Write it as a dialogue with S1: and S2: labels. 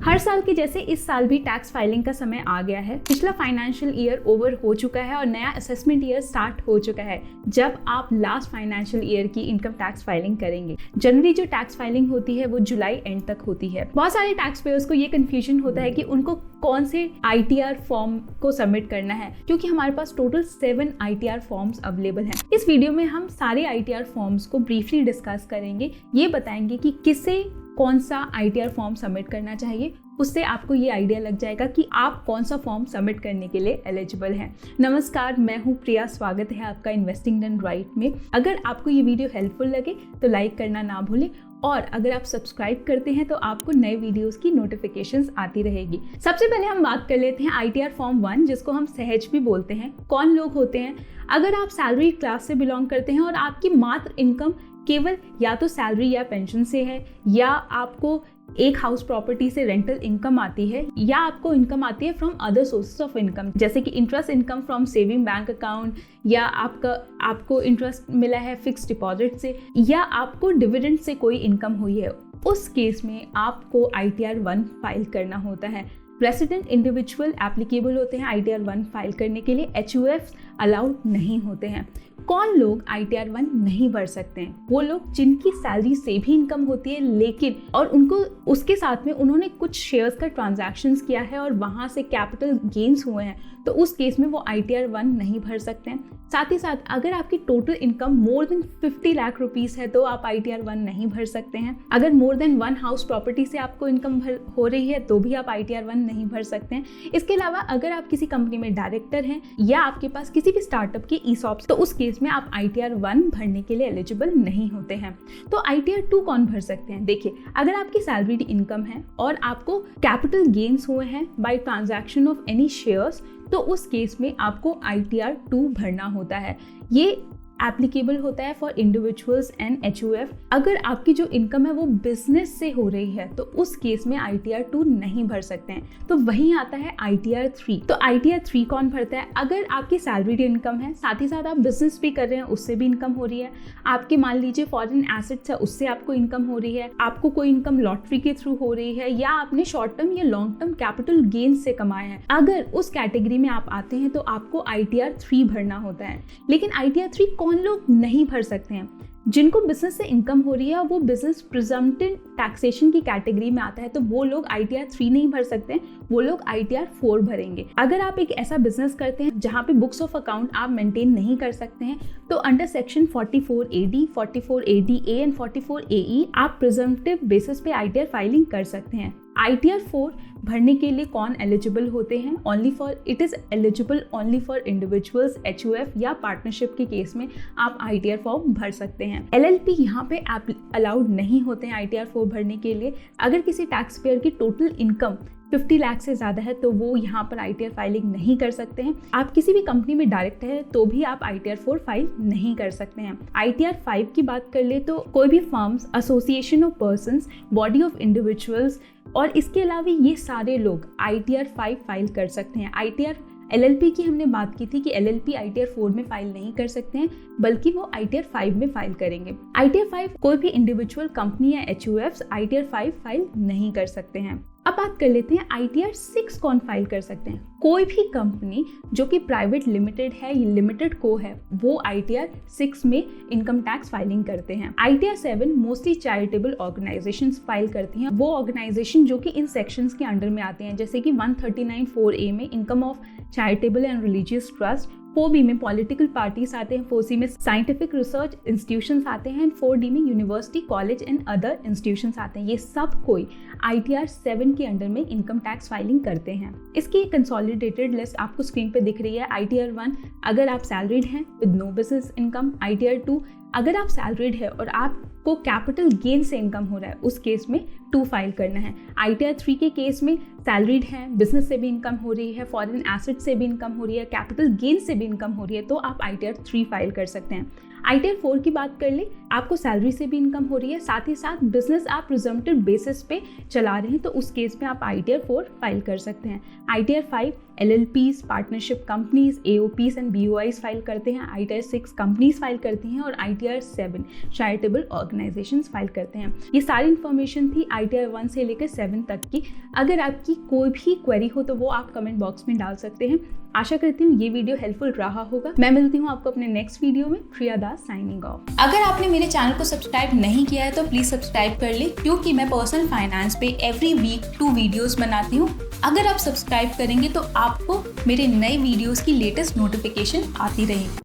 S1: हर साल के जैसे इस साल भी टैक्स फाइलिंग का समय आ गया है। पिछला फाइनेंशियल ईयर ओवर हो चुका है और नया असेसमेंट ईयर स्टार्ट हो चुका है जब आप लास्ट फाइनेंशियल ईयर की इनकम टैक्स फाइलिंग करेंगे। जनवरी जो टैक्स फाइलिंग होती है वो जुलाई एंड तक होती है। बहुत सारे टैक्स पेयर्स को ये कंफ्यूजन होता है कि उनको कौन से ITR फॉर्म को सबमिट करना है, क्योंकि हमारे पास टोटल 7 ITR फॉर्म्स अवेलेबल हैं। इस वीडियो में हम सारे ITR फॉर्म्स को ब्रीफली डिस्कस करेंगे। ये बताएंगे कि किसे कौन सा ITR फॉर्म सबमिट करना चाहिए। उससे आपको ये आइडिया लग जाएगा कि आप कौन सा फॉर्म सबमिट करने के लिए एलिजिबल हैं। नमस्कार, मैं हूँ प्रिया। स्वागत है आपका इन्वेस्टिंग डन राइट में। अगर आपको ये वीडियो हेल्पफुल लगे तो लाइक करना ना भूलें और अगर आप सब्सक्राइब करते हैं तो आपको नए वीडियोस की नोटिफिकेशंस आती रहेगी। सबसे पहले हम बात कर लेते हैं ITR फॉर्म 1, जिसको हम सहज भी बोलते हैं। कौन लोग होते हैं? अगर आप सैलरी क्लास से बिलोंग करते हैं और आपकी मात्र इनकम केवल या तो सैलरी या पेंशन से है, या आपको एक हाउस प्रॉपर्टी से रेंटल इनकम आती है, या आपको इनकम आती है from other sources of income, जैसे कि interest income from saving bank account, या आपको इंटरेस्ट मिला है फिक्स डिपॉजिट से, या आपको डिविडेंड से कोई इनकम हुई है, उस केस में आपको ITR 1 फाइल करना होता है। रेसिडेंट इंडिविजुअल एप्लीकेबल होते हैं ITR 1 फाइल करने के लिए। HUFs अलाउड नहीं होते हैं। कौन लोग ITR 1 नहीं भर सकते हैं? वो लोग जिनकी सैलरी से भी इनकम होती है, लेकिन और उनको उसके साथ में उन्होंने कुछ शेयर्स का ट्रांजैक्शंस किया है और वहाँ से कैपिटल गेन्स हुए हैं, तो उस केस में वो ITR 1 नहीं भर सकते हैं। साथ ही साथ अगर आपकी total income more than 50 lakh rupees है तो आप ITR 1 नहीं भर सकते हैं। अगर मोर देन 1 हाउस प्रॉपर्टी से आपको इनकम हो रही है तो भी आप ITR 1 नहीं भर सकते हैं। इसके अलावा अगर आप किसी कंपनी में डायरेक्टर हैं या आपके पास किसी भी स्टार्टअप के ESOPs, तो उस केस में आप ITR 1 भरने के लिए एलिजिबल नहीं होते हैं। तो ITR 2 कौन भर सकते हैं? देखिए, अगर आपकी सैलरीड इनकम है और आपको कैपिटल गेन्स हुए हैं bye transaction of any shares, तो उस केस में आपको ITR 2 भरना होता है। ये एप्लीकेबल होता है फॉर इंडिविजुअल्स एंड HUF। अगर आपकी जो इनकम है वो बिजनेस से हो रही है तो उस केस में ITR 2 नहीं भर सकते हैं। तो वहीं आता है ITR 3। तो ITR 3 कौन भरता है? अगर आपकी सैलरीड इनकम है, साथ ही साथ आप बिजनेस भी कर रहे हैं, उससे भी इनकम हो रही है, आपके मान लीजिए फॉरेन एसेट्स है, उससे आपको इनकम हो रही है, आपको कोई इनकम लॉटरी के थ्रू हो रही है, या आपने शॉर्ट टर्म या लॉन्ग टर्म कैपिटल गेन से कमाया है, अगर उस कैटेगरी में आप आते हैं तो आपको ITR 3 भरना होता है। लेकिन ITR 3 कौन लोग नहीं भर सकते हैं? जिनको बिजनेस से इनकम हो रही है, वो बिजनेस प्रिजम्प्टिव टैक्सेशन की कैटेगरी में आता है, तो वो लोग ITR 3 नहीं भर सकते, वो लोग ITR 4 भरेंगे। अगर आप एक ऐसा बिजनेस करते हैं जहां पे बुक्स ऑफ अकाउंट आप मेंटेन नहीं कर सकते हैं, तो under section 44AD, 44ADA and 44AE आप प्रिजम्प्टिव बेसिस पे ITR फाइलिंग कर सकते हैं। ITR 4 भरने के लिए कौन एलिजिबल होते हैं? It is eligible only for individuals, HUF या पार्टनरशिप के केस में आप ITR फॉर्म भर सकते हैं। LLP यहाँ पे अलाउड नहीं होते हैं ITR 4 भरने के लिए। अगर किसी टैक्स पेयर की टोटल इनकम 50 लाख से ज़्यादा है तो वो यहाँ पर ITR फाइलिंग नहीं कर सकते हैं। आप किसी भी कंपनी में डायरेक्टर है तो भी आप ITR 4 फाइल नहीं कर सकते हैं। ITR 5 की बात कर ले तो कोई भी firms, association of persons, body of individuals और इसके अलावा ये सारे लोग ITR 5 फाइल कर सकते हैं। LLP की हमने बात की थी कि LLP ITR 4 में फाइल नहीं कर सकते हैं, बल्कि वो ITR 5 में फाइल करेंगे। ITR 5 कोई भी इंडिविजुअल कंपनी या HUFs ITR 5 फाइल नहीं कर सकते हैं। अब बात कर लेते हैं ITR 6 कौन फाइल कर सकते हैं? कोई भी कंपनी जो कि प्राइवेट लिमिटेड है या लिमिटेड को है, वो ITR 6 में इनकम टैक्स फाइलिंग करते हैं। ITR 7 mostly charitable organisations file करती हैं। वो ऑर्गेनाइजेशन जो कि इन सेक्शंस के अंडर में आते हैं, जैसे कि 139(4)A में income of charitable and religious trust, 4B में पॉलिटिकल पार्टीज आते हैं, 4C में साइंटिफिक रिसर्च इंस्टीट्यूशंस आते हैं, 4D में university, college and other institutions आते हैं। ये सब कोई ITR 7 के अंडर में इनकम टैक्स फाइलिंग करते हैं। इसकी कंसोलिडेटेड लिस्ट आपको स्क्रीन पे दिख रही है। ITR 1 अगर आप सैलरीड हैं with no business income. ITR 2 अगर आप सैलरीड है और आपको कैपिटल गेन से इनकम हो रहा है, उस केस में 2 फाइल करना है। ITR 3 के केस में सैलरीड है, बिजनेस से भी इनकम हो रही है, फॉरेन एसेट से भी इनकम हो रही है, कैपिटल गेन से भी इनकम हो रही है, तो आप ITR 3 फाइल कर सकते हैं। ITR 4 की बात कर ले, आपको सैलरी से भी इनकम हो रही है, साथ ही साथ बिजनेस आप प्रिजम्प्टिव बेसिस पे चला रहे हैं, तो उस केस में आप ITR 4 फाइल कर सकते हैं। ITR 5 LLPs, partnership companies, AOPs and BOIs file करते हैं। ITR 6 कंपनीज फाइल करती हैं और ITR 7 चैरिटेबल ऑर्गेनाइजेशंस फाइल करते हैं। ये सारी इन्फॉर्मेशन थी ITR 1 से लेकर 7 तक की। अगर आपकी कोई भी क्वेरी हो तो वो आप कमेंट बॉक्स में डाल सकते हैं। आशा करती हूँ ये वीडियो हेल्पफुल रहा होगा। मैं मिलती हूँ आपको अपने नेक्स्ट वीडियो में। प्रिया दास साइनिंग ऑफ।
S2: अगर आपने मेरे चैनल को सब्सक्राइब नहीं किया है तो प्लीज सब्सक्राइब कर ले, क्योंकि मैं पर्सनल फाइनेंस पे एवरी वीक 2 वीडियोस बनाती हूँ। अगर आप सब्सक्राइब करेंगे तो आपको मेरे नए वीडियोस की लेटेस्ट नोटिफिकेशन आती रहेगी।